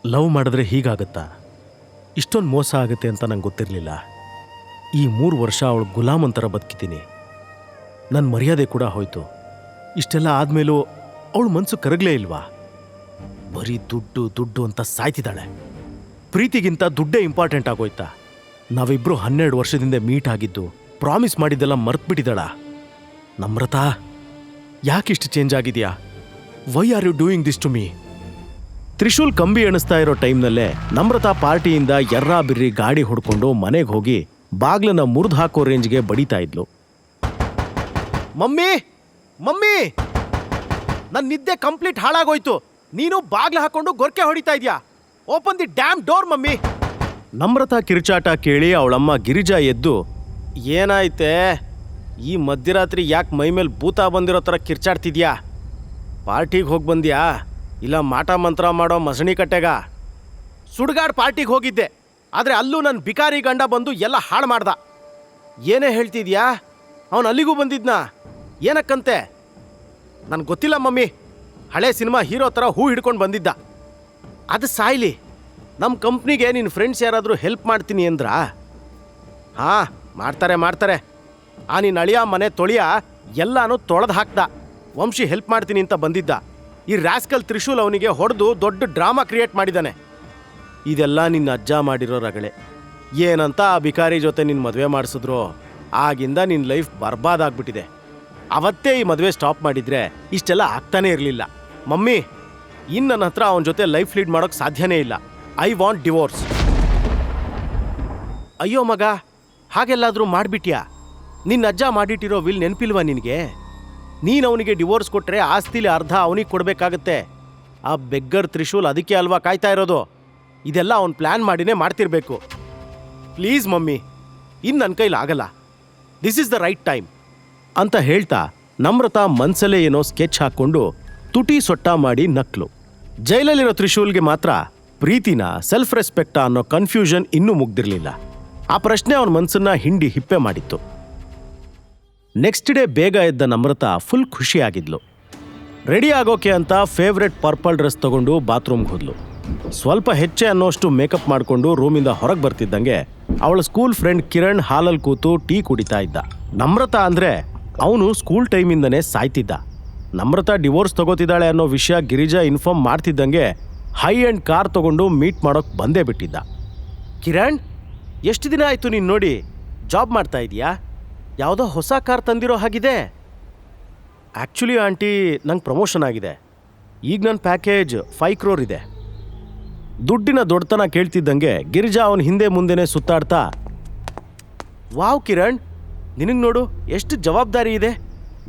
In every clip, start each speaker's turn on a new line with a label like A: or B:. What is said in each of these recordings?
A: Love ಮಾಡಿದ್ರೆ ಹೀಗಾಗತ್ತಾ? ಇಷ್ಟೊಂದು ಮೋಸ ಆಗುತ್ತೆ ಅಂತ ನಂಗೆ ಗೊತ್ತಿರಲಿಲ್ಲ. ಈ 3 ವರ್ಷ ಅವಳು ಗುಲಾಮನ್ ಥರ ಬದುಕಿದ್ದೀನಿ. ನನ್ನ ಮರ್ಯಾದೆ ಕೂಡ ಹೋಯ್ತು. ಇಷ್ಟೆಲ್ಲ ಆದಮೇಲೂ ಅವಳು ಮನಸ್ಸು ಕರಗಲೇ ಇಲ್ವಾ? ಬರೀ ದುಡ್ಡು ದುಡ್ಡು ಅಂತ ಸಾಯ್ತಿದ್ದಾಳೆ. ಪ್ರೀತಿಗಿಂತ ದುಡ್ಡೇ ಇಂಪಾರ್ಟೆಂಟ್ ಆಗೋಯ್ತಾ? ನಾವಿಬ್ಬರು 12 ವರ್ಷದಿಂದ ಮೀಟ್ ಆಗಿದ್ದು, ಪ್ರಾಮಿಸ್ ಮಾಡಿದ್ದೆಲ್ಲ ಮರ್ತ್ಬಿಟ್ಟಿದ್ದಾಳ. ನಮ್ರತಾ, ಯಾಕಿಷ್ಟು ಚೇಂಜ್ ಆಗಿದೆಯಾ? Why are you doing this to me? Trishul ಕಂಬಿ ಎಣಿಸ್ತಾ ಇರೋ ಟೈಮ್ನಲ್ಲೇ ನಮ್ರತಾ ಪಾರ್ಟಿಯಿಂದ ಎರ್ರಾ ಬಿರ್ರಿ ಗಾಡಿ ಹೊಡ್ಕೊಂಡು ಮನೆಗೆ ಹೋಗಿ ಬಾಗ್ಲನ್ನ ಮುರಿದು ಹಾಕೋ ರೇಂಜ್ಗೆ ಬಡಿತಾ ಇದ್ಲು. ಮಮ್ಮಿ ಮಮ್ಮಿ, ನನ್ನ ನಿದ್ದೆ ಕಂಪ್ಲೀಟ್ ಹಾಳಾಗೋಯ್ತು. ನೀನು ಬಾಗ್ಲ ಹಾಕೊಂಡು ಗೊರ್ಕೆ ಹೊಡಿತಾ ಇದ್ಯಾ? Open the damn door mummy. Namratha ಕಿರುಚಾಟ ಕೇಳಿ ಅವಳಮ್ಮ ಗಿರಿಜಾ ಎದ್ದು, ಏನಾಯ್ತೆ? ಈ ಮಧ್ಯರಾತ್ರಿ ಯಾಕೆ ಮೈಮೇಲೆ ಭೂತ ಬಂದಿರೋ ಥರ ಕಿರ್ಚಾಡ್ತಿದ್ಯಾ? ಪಾರ್ಟಿಗೆ ಹೋಗಿ ಬಂದ್ಯಾ ಇಲ್ಲ ಮಾಟ ಮಂತ್ರ ಮಾಡೋ ಮಸಣಿ ಕಟ್ಟೆಗ? ಸುಡ್ಗಾಡ್ ಪಾರ್ಟಿಗೆ ಹೋಗಿದ್ದೆ, ಆದರೆ ಅಲ್ಲೂ ನನ್ನ ಬಿಕಾರಿ ಗಂಡ ಬಂದು ಎಲ್ಲ ಹಾಳು ಮಾಡ್ದ. ಏನೇ ಹೇಳ್ತಿದ್ಯಾ? ಅವನು ಅಲ್ಲಿಗೂ ಬಂದಿದ್ನಾ? ಏನಕ್ಕಂತೆ? ನನಗೆ ಗೊತ್ತಿಲ್ಲ ಮಮ್ಮಿ. ಹಳೆ ಸಿನಿಮಾ ಹೀರೋ ಥರ ಹೂ ಹಿಡ್ಕೊಂಡು ಬಂದಿದ್ದ. ಅದು ಸಾಯ್ಲಿ, ನಮ್ಮ ಕಂಪ್ನಿಗೆ ನಿನ್ನ ಫ್ರೆಂಡ್ಸ್ ಯಾರಾದರೂ ಹೆಲ್ಪ್ ಮಾಡ್ತೀನಿ ಅಂದ್ರಾ? ಹಾಂ, ಮಾಡ್ತಾರೆ. ನಿನ್ನ ಅಳಿಯ ಮನೆ ತೊಳಿಯ ಎಲ್ಲನೂ ತೊಳೆದು ಹಾಕ್ದ. ವಂಶಿ ಹೆಲ್ಪ್ ಮಾಡ್ತೀನಿ ಅಂತ ಬಂದಿದ್ದ. ಈ ರಾಸ್ಕಲ್ ತ್ರಿಶೂಲ್ ಅವನಿಗೆ ಹೊಡೆದು ದೊಡ್ಡ ಡ್ರಾಮಾ ಕ್ರಿಯೇಟ್ ಮಾಡಿದ್ದಾನೆ. ಇದೆಲ್ಲ ನಿನ್ನ ಅಜ್ಜ ಮಾಡಿರೋ ರಗಳೆ. ಏನಂತ ಆ ಬಿಕಾರಿ ಜೊತೆ ನಿನ್ನ ಮದುವೆ ಮಾಡಿಸಿದ್ರು, ಆಗಿಂದ ನಿನ್ನ ಲೈಫ್ ಬರ್ಬಾದಾಗ್ಬಿಟ್ಟಿದೆ. ಅವತ್ತೇ ಈ ಮದುವೆ ಸ್ಟಾಪ್ ಮಾಡಿದ್ರೆ ಇಷ್ಟೆಲ್ಲ ಆಗ್ತಾನೇ ಇರಲಿಲ್ಲ. ಮಮ್ಮಿ, ಇನ್ನು ನನ್ನ ಹತ್ರ ಅವನ ಜೊತೆ ಲೈಫ್ ಲೀಡ್ ಮಾಡೋಕ್ಕೆ ಸಾಧ್ಯನೇ ಇಲ್ಲ. I want divorce. ಅಯ್ಯೋ ಮಗ, ಹಾಗೆಲ್ಲಾದರೂ ಮಾಡಿಬಿಟ್ಯಾ? ನಿನ್ನ ಅಜ್ಜ ಮಾಡಿಟ್ಟಿರೋ ವಿಲ್ ನೆನಪಿಲ್ವಾ ನಿನಗೆ? ನೀನು ಅವನಿಗೆ ಡಿವೋರ್ಸ್ ಕೊಟ್ಟರೆ ಆಸ್ತಿಲಿ ಅರ್ಧ ಅವನಿಗೆ ಕೊಡಬೇಕಾಗತ್ತೆ. ಆ ಬೆಗ್ಗರ್ ತ್ರಿಶೂಲ್ ಅದಕ್ಕೆ ಅಲ್ವಾ ಕಾಯ್ತಾ ಇರೋದು. ಇದೆಲ್ಲ ಅವನು ಪ್ಲ್ಯಾನ್ ಮಾಡಿನೇ ಮಾಡ್ತಿರ್ಬೇಕು. ಪ್ಲೀಸ್ ಮಮ್ಮಿ, ಇನ್ನು ನನ್ನ ಕೈಲಿ ಆಗಲ್ಲ. This is the right time ಅಂತ ಹೇಳ್ತಾ ನಮ್ರತಾ ಮನ್ಸಲ್ಲೇ ಏನೋ ಸ್ಕೆಚ್ ಹಾಕ್ಕೊಂಡು ತುಟಿ ಸೊಟ್ಟ ಮಾಡಿ ನಕ್ಲು. ಜೈಲಲ್ಲಿರೋ ತ್ರಿಶೂಲ್ಗೆ ಮಾತ್ರ ಪ್ರೀತಿನ, ಸೆಲ್ಫ್ ರೆಸ್ಪೆಕ್ಟಾ ಅನ್ನೋ ಕನ್ಫ್ಯೂಷನ್ ಇನ್ನೂ ಮುಗ್ದಿರಲಿಲ್ಲ. ಆ ಪ್ರಶ್ನೆ ಅವನ ಮನಸ್ಸನ್ನ ಹಿಂಡಿ ಹಿಪ್ಪೆ ಮಾಡಿತ್ತು. ನೆಕ್ಸ್ಟ್ ಡೇ ಬೇಗ ಎದ್ದ ನಮ್ರತಾ ಫುಲ್ ಖುಷಿಯಾಗಿದ್ಲು. ರೆಡಿ ಆಗೋಕೆ ಅಂತ ಫೇವ್ರೆಟ್ ಪರ್ಪಲ್ ಡ್ರೆಸ್ ತಗೊಂಡು ಬಾತ್ರೂಮ್ಗೆ ಹೋದ್ಲು. ಸ್ವಲ್ಪ ಹೆಚ್ಚೆ ಅನ್ನೋಷ್ಟು ಮೇಕಪ್ ಮಾಡಿಕೊಂಡು ರೂಮಿಂದ ಹೊರಗೆ ಬರ್ತಿದ್ದಂಗೆ ಅವಳ ಸ್ಕೂಲ್ ಫ್ರೆಂಡ್ ಕಿರಣ್ ಹಾಲಲ್ಲಿ ಕೂತು ಟೀ ಕುಡಿತಾ ಇದ್ದ. ನಮ್ರತಾ ಅಂದರೆ ಅವನು ಸ್ಕೂಲ್ ಟೈಮಿಂದನೇ ಸಾಯ್ತಿದ್ದ. ನಮ್ರತಾ ಡಿವೋರ್ಸ್ ತಗೋತಿದ್ದಾಳೆ ಅನ್ನೋ ವಿಷಯ ಗಿರಿಜಾ ಇನ್ಫಾರ್ಮ್ ಮಾಡ್ತಿದ್ದಂಗೆ ಹೈ ಆ್ಯಂಡ್ ಕಾರ್ ತಗೊಂಡು ಮೀಟ್ ಮಾಡೋಕ್ಕೆ ಬಂದೇ ಬಿಟ್ಟಿದ್ದ. ಕಿರಣ್, ಎಷ್ಟು ದಿನ ಆಯಿತು ನೀನು ನೋಡಿ? ಜಾಬ್ ಮಾಡ್ತಾ ಇದೆಯಾ? ಯಾವುದೋ ಹೊಸ ಕಾರ್ ತಂದಿರೋ ಹಾಗಿದೆ. ಆ್ಯಕ್ಚುಲಿ ಆಂಟಿ, ನಂಗೆ ಪ್ರಮೋಷನ್ ಆಗಿದೆ. ಈಗ ನನ್ನ ಪ್ಯಾಕೇಜ್ 5 crore ಇದೆ. ದುಡ್ಡಿನ ದೊಡ್ಡತನ ಕೇಳ್ತಿದ್ದಂಗೆ ಗಿರಿಜಾ ಅವನ ಹಿಂದೆ ಮುಂದೆನೇ ಸುತ್ತಾಡ್ತಾ, ವಾವ್ ಕಿರಣ್, ನಿನಗೆ ನೋಡು ಎಷ್ಟು ಜವಾಬ್ದಾರಿ ಇದೆ.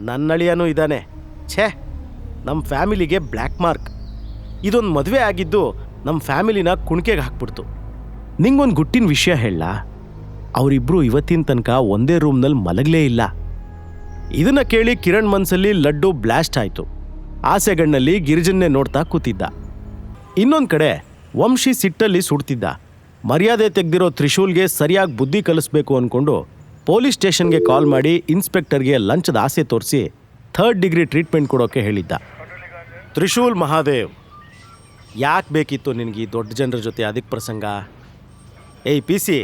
A: ನನ್ನಳಿಯನೂ ಇದ್ದಾನೆ. ಛೇ, ನಮ್ಮ ಫ್ಯಾಮಿಲಿಗೆ ಬ್ಲ್ಯಾಕ್ ಮಾರ್ಕ್. ಇದೊಂದು ಮದುವೆ ಆಗಿದ್ದು ನಮ್ಮ ಫ್ಯಾಮಿಲಿನ ಕುಣಿಕೆಗೆ ಹಾಕ್ಬಿಡ್ತು. ನಿಂಗೊಂದು ಗುಟ್ಟಿನ ವಿಷಯ ಹೇಳ, ಅವರಿಬ್ಬರು ಇವತ್ತಿನ ತನಕ ಒಂದೇ ರೂಮ್ನಲ್ಲಿ ಮಲಗಲೇ ಇಲ್ಲ. ಇದನ್ನ ಕೇಳಿ ಕಿರಣ್ ಮನಸ್ಸಲ್ಲಿ ಲಡ್ಡು ಬ್ಲಾಸ್ಟ್ ಆಯಿತು. ಆಸೆಗಣ್ಣಲ್ಲಿ ಗಿರಿಜನ್ನೇ ನೋಡ್ತಾ ಕೂತಿದ್ದ. ಇನ್ನೊಂದು ಕಡೆ ವಂಶಿ ಸಿಟ್ಟಲ್ಲಿ ಸುಡ್ತಿದ್ದ. ಮರ್ಯಾದೆ ತೆಗೆದಿರೋ ತ್ರಿಶೂಲ್ಗೆ ಸರಿಯಾಗಿ ಬುದ್ಧಿ ಕಲಿಸ್ಬೇಕು ಅಂದ್ಕೊಂಡು ಪೊಲೀಸ್ ಸ್ಟೇಷನ್ಗೆ ಕಾಲ್ ಮಾಡಿ ಇನ್ಸ್ಪೆಕ್ಟರ್ಗೆ ಲಂಚದ ಆಸೆ ತೋರಿಸಿ 3rd ಡಿಗ್ರಿ ಟ್ರೀಟ್ಮೆಂಟ್ ಕೊಡೋಕ್ಕೆ ಹೇಳಿದ್ದ. ತ್ರಿಶೂಲ್ ಮಹಾದೇವ್, ಯಾಕೆ ಬೇಕಿತ್ತು ನಿನಗೆ ಈ ದೊಡ್ಡ ಜನರ ಜೊತೆ ಅದಕ್ಕೆ ಪ್ರಸಂಗ? ಏಯ್ ಪಿ ಸಿ,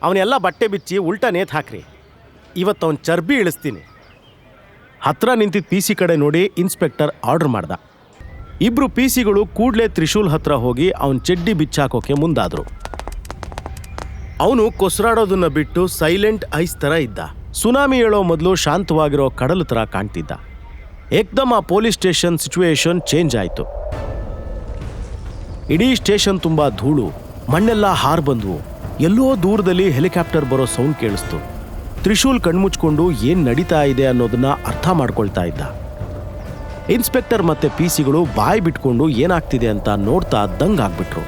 A: ಅವನೆಲ್ಲ ಬಟ್ಟೆ ಬಿಚ್ಚಿ ಉಲ್ಟಾ ನೇತ್ ಹಾಕ್ರಿ. ಇವತ್ತು ಅವನ ಚರ್ಬಿ ಇಳಿಸ್ತೀನಿ. ಹತ್ರ ನಿಂತಿದ್ದ ಪಿ ಸಿ ಕಡೆ ನೋಡಿ ಇನ್ಸ್ಪೆಕ್ಟರ್ ಆರ್ಡರ್ ಮಾಡ್ದ. ಇಬ್ರು ಪಿ ಸಿಗಳು ಕೂಡಲೇ ತ್ರಿಶೂಲ್ ಹತ್ರ ಹೋಗಿ ಅವನ ಚಡ್ಡಿ ಬಿಚ್ಚಾಕೋಕೆ ಮುಂದಾದ್ರು. ಅವನು ಕೊಸ್ರಾಡೋದನ್ನ ಬಿಟ್ಟು ಸೈಲೆಂಟ್ ಐಸ್ ಥರ ಇದ್ದ. ಸುನಾಮಿ ಹೇಳೋ ಮೊದಲು ಶಾಂತವಾಗಿರೋ ಕಡಲು ಥರ ಕಾಣ್ತಿದ್ದ. ಏಕ್ದಮ್ ಆ ಪೊಲೀಸ್ ಸ್ಟೇಷನ್ ಸಿಚುವೇಶನ್ ಚೇಂಜ್ ಆಯಿತು. ಇಡೀ ಸ್ಟೇಷನ್ ತುಂಬ ಧೂಳು, ಮಣ್ಣೆಲ್ಲ ಹಾರ್ ಬಂದ್ವು. ಎಲ್ಲೋ ದೂರದಲ್ಲಿ ಹೆಲಿಕಾಪ್ಟರ್ ಬರೋ ಸೌಂಡ್ ಕೇಳಿಸ್ತು. ತ್ರಿಶೂಲ್ ಕಣ್ಮುಚ್ಕೊಂಡು ಏನು ನಡೀತಾ ಇದೆ ಅನ್ನೋದನ್ನ ಅರ್ಥ ಮಾಡ್ಕೊಳ್ತಾ ಇದ್ದ. ಇನ್ಸ್ಪೆಕ್ಟರ್ ಮತ್ತೆ ಪಿ ಸಿಗಳು ಬಾಯಿ ಬಿಟ್ಕೊಂಡು ಏನಾಗ್ತಿದೆ ಅಂತ ನೋಡ್ತಾ ದಂಗಾಗ್ಬಿಟ್ರು.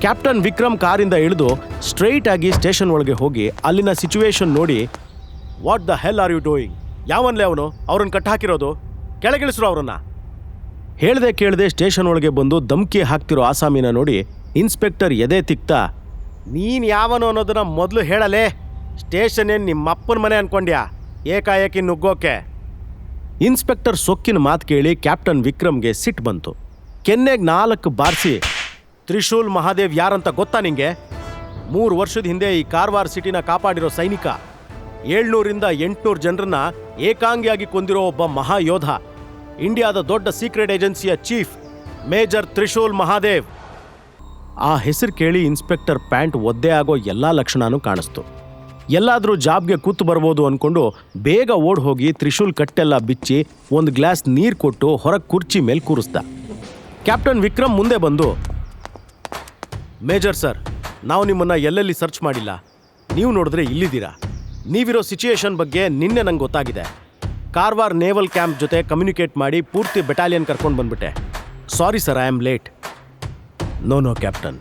A: ಕ್ಯಾಪ್ಟನ್ ವಿಕ್ರಮ್ ಕಾರಿಂದ ಇಳಿದು ಸ್ಟ್ರೈಟ್ ಆಗಿ ಸ್ಟೇಷನ್ ಒಳಗೆ ಹೋಗಿ ಅಲ್ಲಿನ ಸಿಚುವೇಶನ್ ನೋಡಿ, what the hell are you doing? ಯಾವನ್ಲೇ ಅವನು? ಅವ್ರನ್ನ ಕಟ್ಟಾಕಿರೋದು, ಕೆಳಗಿಳಿಸ್ರು ಅವ್ರನ್ನ. ಹೇಳ್ದೆ ಕೇಳದೆ ಸ್ಟೇಷನ್ ಒಳಗೆ ಬಂದು ಧಮ್ಕಿ ಹಾಕ್ತಿರೋ ಆಸಾಮಿನ ನೋಡಿ ಇನ್ಸ್ಪೆಕ್ಟರ್ ಎದೆ ತಿಕ್ತಾ, ನೀನು ಯಾವನು ಅನ್ನೋದನ್ನ ಮೊದಲು ಹೇಳಲೇ. ಸ್ಟೇಷನ್ ಏನು ನಿಮ್ಮಪ್ಪನ ಮನೆ ಅನ್ಕೊಂಡ್ಯಾ ಏಕಾಏಕಿ ನುಗ್ಗೋಕೆ? ಇನ್ಸ್ಪೆಕ್ಟರ್ ಸೊಕ್ಕಿನ ಮಾತು ಕೇಳಿ ಕ್ಯಾಪ್ಟನ್ ವಿಕ್ರಮ್ಗೆ ಸಿಟ್ಟು ಬಂತು. ಕೆನ್ನೆಗೆ 4 ಬಾರಿಸಿ, ತ್ರಿಶೂಲ್ ಮಹಾದೇವ್ ಯಾರಂತ ಗೊತ್ತಾ ನಿಂಗೆ? 3 ವರ್ಷದ ಹಿಂದೆ ಈ ಕಾರವಾರ ಸಿಟಿನ ಕಾಪಾಡಿರೋ ಸೈನಿಕ, 700ರಿಂದ 800 ಜನರನ್ನ ಏಕಾಂಗಿಯಾಗಿ ಕೊಂದಿರೋ ಒಬ್ಬ ಮಹಾಯೋಧ, ಇಂಡಿಯಾದ ದೊಡ್ಡ ಸೀಕ್ರೆಟ್ ಏಜೆನ್ಸಿಯ ಚೀಫ್ ಮೇಜರ್ ತ್ರಿಶೂಲ್ ಮಹಾದೇವ್. ಆ ಹೆಸರು ಕೇಳಿ ಇನ್ಸ್ಪೆಕ್ಟರ್ ಪ್ಯಾಂಟ್ ಒದ್ದೆ ಆಗೋ ಎಲ್ಲಾ ಲಕ್ಷಣನೂ ಕಾಣಿಸ್ತು. ಎಲ್ಲಾದ್ರೂ ಜಾಬ್ಗೆ ಕೂತು ಬರ್ಬೋದು ಅನ್ಕೊಂಡು ಬೇಗ ಓಡ್ ಹೋಗಿ ತ್ರಿಶೂಲ್ ಕಟ್ಟೆಲ್ಲ ಬಿಚ್ಚಿ ಒಂದು ಗ್ಲಾಸ್ ನೀರು ಕೊಟ್ಟು ಹೊರಗೆ ಕುರ್ಚಿ ಮೇಲೆ ಕೂರಿಸ್ದ. ಕ್ಯಾಪ್ಟನ್ ವಿಕ್ರಮ್ ಮುಂದೆ ಬಂದು, ಮೇಜರ್ ಸರ್, ನಾವು ನಿಮ್ಮನ್ನ ಎಲ್ಲೆಲ್ಲಿ ಸರ್ಚ್ ಮಾಡಿಲ್ಲ, ನೀವು ನೋಡಿದ್ರೆ ಇಲ್ಲಿದ್ದೀರಾ. ನೀವಿರೋ ಸಿಚುಯೇಷನ್ ಬಗ್ಗೆ ನಿನ್ನೆ ನಂಗೆ ಗೊತ್ತಾಗಿದೆ. ಕಾರವಾರ ನೇವಲ್ ಕ್ಯಾಂಪ್ ಜೊತೆ ಕಮ್ಯುನಿಕೇಟ್ ಮಾಡಿ ಪೂರ್ತಿ ಬೆಟಾಲಿಯನ್ ಕರ್ಕೊಂಡು ಬಂದ್ಬಿಟ್ಟೆ. Sorry sir, I am late. No captain,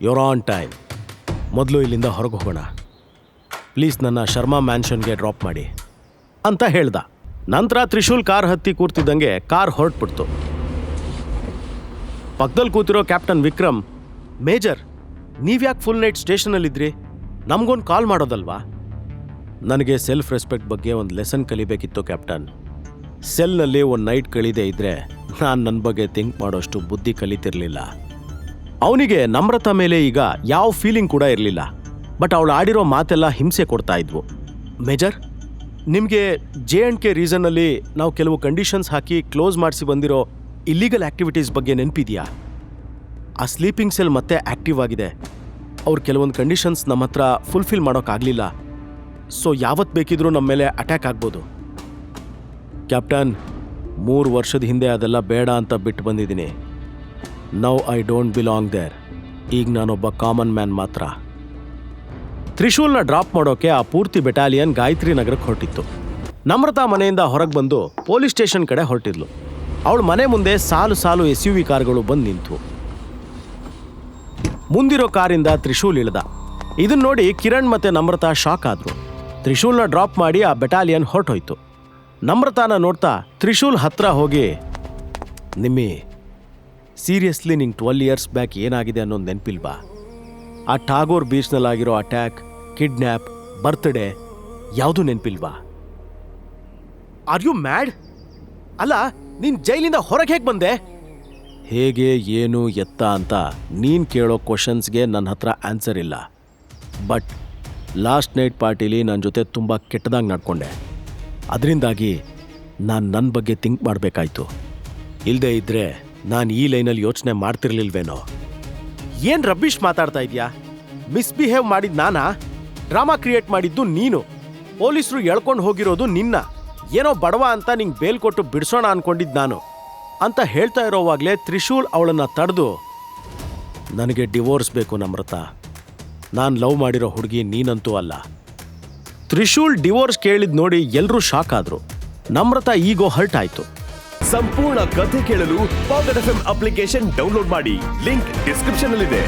A: your on time. ಮೊದಲು ಇಲ್ಲಿಂದ ಹೊರಗೆ ಹೋಗೋಣ. ಪ್ಲೀಸ್ ನನ್ನ ಶರ್ಮಾ ಮ್ಯಾನ್ಷನ್ಗೆ ಡ್ರಾಪ್ ಮಾಡಿ ಅಂತ ಹೇಳ್ದ. ನಂತರ ತ್ರಿಶೂಲ್ ಕಾರ್ ಹತ್ತಿ ಕೂರ್ತಿದ್ದಂಗೆ ಕಾರ್ ಹೊರಟ್ಬಿಡ್ತು. ಪಕ್ಕದಲ್ಲಿ ಕೂತಿರೋ ಕ್ಯಾಪ್ಟನ್ ವಿಕ್ರಮ್, ಮೇಜರ್, ನೀವ್ಯಾಕೆ ಫುಲ್ ನೈಟ್ ಸ್ಟೇಷನಲ್ಲಿದ್ರಿ? ನಮಗೊಂದು ಕಾಲ್ ಮಾಡೋದಲ್ವಾ? ನನಗೆ ಸೆಲ್ಫ್ ರೆಸ್ಪೆಕ್ಟ್ ಬಗ್ಗೆ ಒಂದು ಲೆಸನ್ ಕಲಿಬೇಕಿತ್ತು ಕ್ಯಾಪ್ಟನ್. ಸೆಲ್ನಲ್ಲಿ ಒಂದು ನೈಟ್ ಕಳೀದೇ ಇದ್ದರೆ ನಾನು ನನ್ನ ಬಗ್ಗೆ ಥಿಂಕ್ ಮಾಡೋಷ್ಟು ಬುದ್ಧಿ ಕಲಿತಿರ್ಲಿಲ್ಲ. ಅವನಿಗೆ ನಮ್ರತಾ ಮೇಲೆ ಈಗ ಯಾವ ಫೀಲಿಂಗ್ ಕೂಡ ಇರಲಿಲ್ಲ. ಬಟ್ ಅವಳು ಆಡಿರೋ ಮಾತೆಲ್ಲ ಹಿಂಸೆ ಕೊಡ್ತಾ ಇದ್ವು. ಮೇಜರ್, ನಿಮಗೆ J&K ರೀಸನ್ನಲ್ಲಿ ನಾವು ಕೆಲವು ಕಂಡೀಷನ್ಸ್ ಹಾಕಿ ಕ್ಲೋಸ್ ಮಾಡಿಸಿ ಬಂದಿರೋ ಇಲ್ಲೀಗಲ್ ಆ್ಯಕ್ಟಿವಿಟೀಸ್ ಬಗ್ಗೆ ನೆನಪಿದೆಯಾ? ಆ ಸ್ಲೀಪಿಂಗ್ ಸೆಲ್ ಮತ್ತೆ ಆ್ಯಕ್ಟಿವ್ ಆಗಿದೆ. ಅವ್ರು ಕೆಲವೊಂದು ಕಂಡೀಷನ್ಸ್ ನಮ್ಮ ಹತ್ರ ಫುಲ್ಫಿಲ್ ಮಾಡೋಕ್ಕಾಗಲಿಲ್ಲ. ಸೊ ಯಾವತ್ತು ಬೇಕಿದ್ರೂ ನಮ್ಮ ಮೇಲೆ ಅಟ್ಯಾಕ್ ಆಗ್ಬೋದು. ಕ್ಯಾಪ್ಟನ್, 3 ವರ್ಷದ ಹಿಂದೆ ಅದೆಲ್ಲ ಬೇಡ ಅಂತ ಬಿಟ್ಟು ಬಂದಿದ್ದೀನಿ. Now I don't belong there. ಈಗ ನಾನೊಬ್ಬ ಕಾಮನ್ ಮ್ಯಾನ್ ಮಾತ್ರ. ತ್ರಿಶೂಲ್ನ ಡ್ರಾಪ್ ಮಾಡೋಕೆ ಆ ಪೂರ್ತಿ ಬೆಟಾಲಿಯನ್ ಗಾಯತ್ರಿ ನಗರಕ್ಕೆ ಹೊರಟಿತ್ತು. ನಮ್ರತಾ ಮನೆಯಿಂದ ಹೊರಗೆ ಬಂದು ಪೊಲೀಸ್ ಸ್ಟೇಷನ್ ಕಡೆ ಹೊರಟಿದ್ಲು. ಅವಳ ಮನೆ ಮುಂದೆ ಸಾಲು ಸಾಲು SUV ಕಾರ್ಗಳು ಬಂದು ನಿಂತು. ಮುಂದಿರೋ ಕಾರಿಂದ ತ್ರಿಶೂಲ್ ಇಳಿದ. ಇದನ್ನ ನೋಡಿ ಕಿರಣ್ ಮತ್ತೆ ನಮ್ರತಾ ಶಾಕ್ ಆದ್ರು. ತ್ರಿಶೂಲ್ನ ಡ್ರಾಪ್ ಮಾಡಿ ಆ ಬೆಟಾಲಿಯನ್ ಹೊರಟೋಯ್ತು. ನಮ್ರತಾನ ನೋಡ್ತಾ ತ್ರಿಶೂಲ್ ಹತ್ರ ಹೋಗಿ, ನಿಮ್ಮಿ, ಸೀರಿಯಸ್ಲಿ ನಿಂಗೆ 12 ಇಯರ್ಸ್ ಬ್ಯಾಕ್ ಏನಾಗಿದೆ ಅನ್ನೋದು ನೆನಪಿಲ್ವಾ? ಆ ಟಾಗೋರ್ ಬೀಚ್ನಲ್ಲಾಗಿರೋ ಅಟ್ಯಾಕ್, ಕಿಡ್ನ್ಯಾಪ್, ಬರ್ತ್ಡೇ ಯಾವುದೂ ನೆನಪಿಲ್ವಾ? Are you mad? ಅಲ್ಲ, ನೀನು ಜೈಲಿಂದ ಹೊರಗೆ ಹೇಗೆ ಬಂದೆ? ಹೇಗೆ, ಏನು, ಎತ್ತ ಅಂತ ನೀನು ಕೇಳೋ ಕ್ವಶನ್ಸ್ಗೆ ನನ್ನ ಹತ್ರ ಆನ್ಸರ್ ಇಲ್ಲ. ಬಟ್ ಲಾಸ್ಟ್ ನೈಟ್ ಪಾರ್ಟಿಲಿ ನನ್ನ ಜೊತೆ ತುಂಬ ಕೆಟ್ಟದಾಗಿ ನಡ್ಕೊಂಡೆ. ಅದರಿಂದಾಗಿ ನಾನು ನನ್ನ ಬಗ್ಗೆ ಥಿಂಕ್ ಮಾಡಬೇಕಾಯ್ತು. ಇಲ್ಲದೆ ಇದ್ದರೆ ನಾನು ಈ ಲೈನಲ್ಲಿ ಯೋಚನೆ ಮಾಡ್ತಿರ್ಲಿಲ್ವೇನೋ. ಏನು ರಬ್ಬಿಷ್ ಮಾತಾಡ್ತಾ ಇದೆಯಾ? ಮಿಸ್ಬಿಹೇವ್ ಮಾಡಿದ್ದು ನಾನಾ? ಡ್ರಾಮಾ ಕ್ರಿಯೇಟ್ ಮಾಡಿದ್ದು ನೀನು. ಪೊಲೀಸರು ಎಳ್ಕೊಂಡು ಹೋಗಿರೋದು ನಿನ್ನ. ಏನೋ ಬಡವ ಅಂತ ನಿಂಗೆ ಬೇಲ್ ಕೊಟ್ಟು ಬಿಡಿಸೋಣ ಅನ್ಕೊಂಡಿದ್ದು ನಾನು ಅಂತ ಹೇಳ್ತಾ ಇರೋವಾಗಲೇ ತ್ರಿಶೂಲ್ ಅವಳನ್ನು ತಡೆದು, ನನಗೆ ಡಿವೋರ್ಸ್ ಬೇಕು ನಮ್ರತಾ. ನಾನು ಲವ್ ಮಾಡಿರೋ ಹುಡುಗಿ ನೀನಂತೂ ಅಲ್ಲ. ತ್ರಿಶೂಲ್ ಡಿವೋರ್ಸ್ ಕೇಳಿದ್ ನೋಡಿ ಎಲ್ಲರೂ ಶಾಕ್ ಆದ್ರು. ನಮ್ರತಾ ಈಗೋ ಹರ್ಟ್ ಆಯ್ತು.
B: ಸಂಪೂರ್ಣ ಕಥೆ ಕೇಳಲು ಪಾಕೆಟ್ FM ಅಪ್ಲಿಕೇಶನ್ ಡೌನ್ಲೋಡ್ ಮಾಡಿ. ಲಿಂಕ್ ಡಿಸ್ಕ್ರಿಪ್ಷನ್ ಅಲ್ಲಿದೆ.